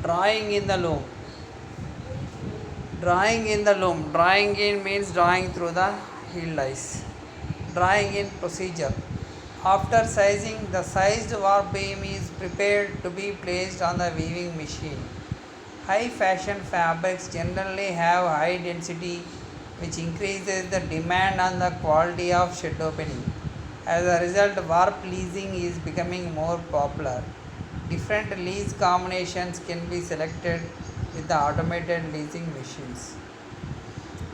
Drawing in the loom. Drawing in the loom. Drawing in means drawing through the heel ice. Drawing in procedure. After sizing, the sized warp beam is prepared to be placed on the weaving machine. High fashion fabrics generally have high density, which increases the demand on the quality of shed opening. As a result, warp leasing is becoming more popular. Different lease combinations can be selected with the automated leasing machines.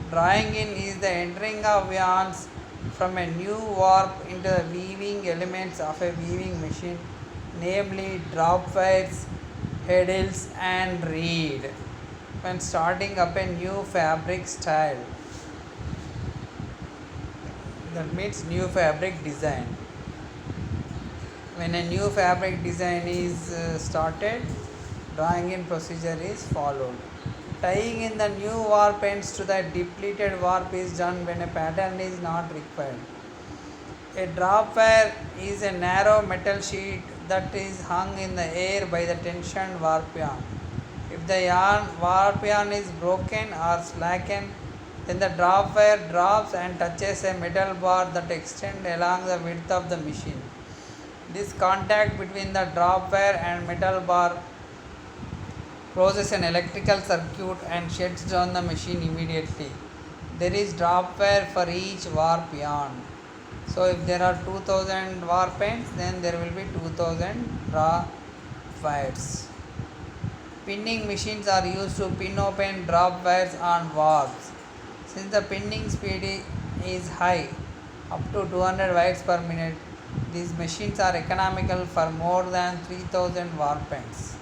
Drawing in is the entering of yarns from a new warp into the weaving elements of a weaving machine, namely drop wires, headles, and reed. When starting up a new fabric style, that means new fabric design. When a new fabric design is started, drawing in procedure is followed. Tying in the new warp ends to the depleted warp is done when a pattern is not required. A drop wire is a narrow metal sheet that is hung in the air by the tensioned warp yarn. If the warp yarn is broken or slackened, then the drop wire drops and touches a metal bar that extends along the width of the machine. This contact between the drop wire and metal bar closes an electrical circuit and shuts down the machine immediately. There is drop wire for each warp yarn. So if there are 2000 warp ends, then there will be 2000 drop wires. Pinning machines are used to pin open drop wires on warps. Since the pinning speed is high, up to 200 wires per minute, these machines are economical for more than 3000 warp ends.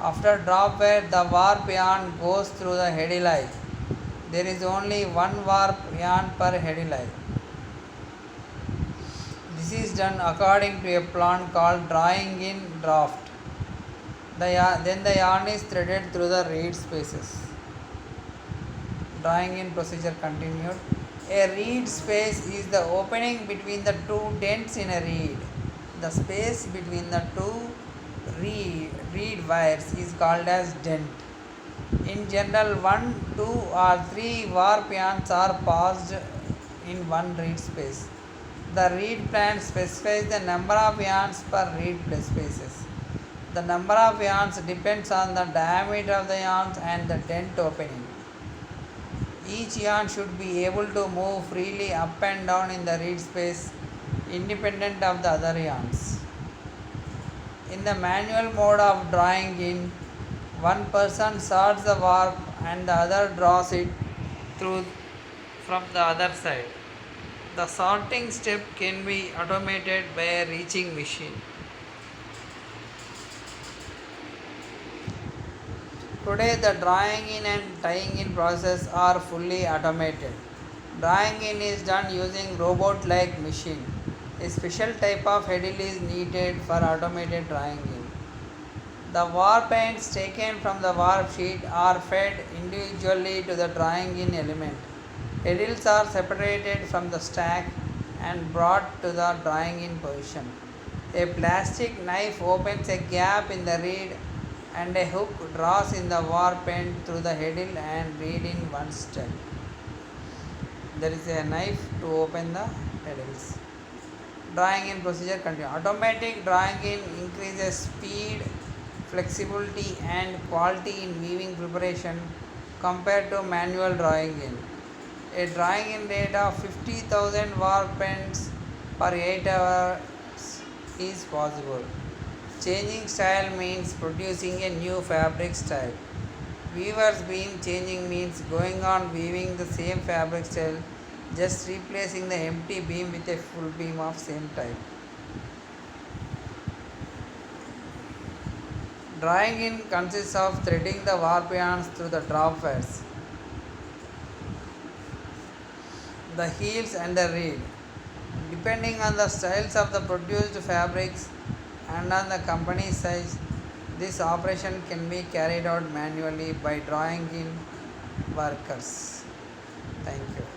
After drop wire, the warp yarn goes through the heddle eye. There is only one warp yarn per heddle eye. This is done according to a plan called drawing in draft. Then the yarn is threaded through the reed spaces. Drawing in procedure continued. A reed space is the opening between the two dents in a reed. The space between the two reed wires is called as dent. In general, 1, 2 or 3 warp yarns are passed in one reed space. The reed plan specifies the number of yarns per reed spaces. The number of yarns depends on the diameter of the yarns and the dent opening. Each yarn should be able to move freely up and down in the reed space independent of the other yarns. In the manual mode of drawing in, one person sorts the warp and the other draws it through from the other side. The sorting step can be automated by a reaching machine. Today, the drawing in and tying in process are fully automated. Drawing in is done using robot-like machine. A special type of heddle is needed for automated drawing in. The warp ends taken from the warp sheet are fed individually to the drawing in element. Heddles are separated from the stack and brought to the drawing in position. A plastic knife opens a gap in the reed and a hook draws in the warp end through the heddle and reed in one step. There is a knife to open the heddles. Drawing in procedure continue. Automatic drawing in increases speed, flexibility and quality in weaving preparation compared to manual drawing in. A drawing in rate of 50,000 warp ends per 8 hours is possible. Changing style means producing a new fabric style. Weaver's beam changing means going on weaving the same fabric style, just replacing the empty beam with a full beam of same type. Drawing in consists of threading the warp yarns through the drop wires, the heels and the reed. Depending on the styles of the produced fabrics and on the company size, this operation can be carried out manually by drawing in workers. Thank you.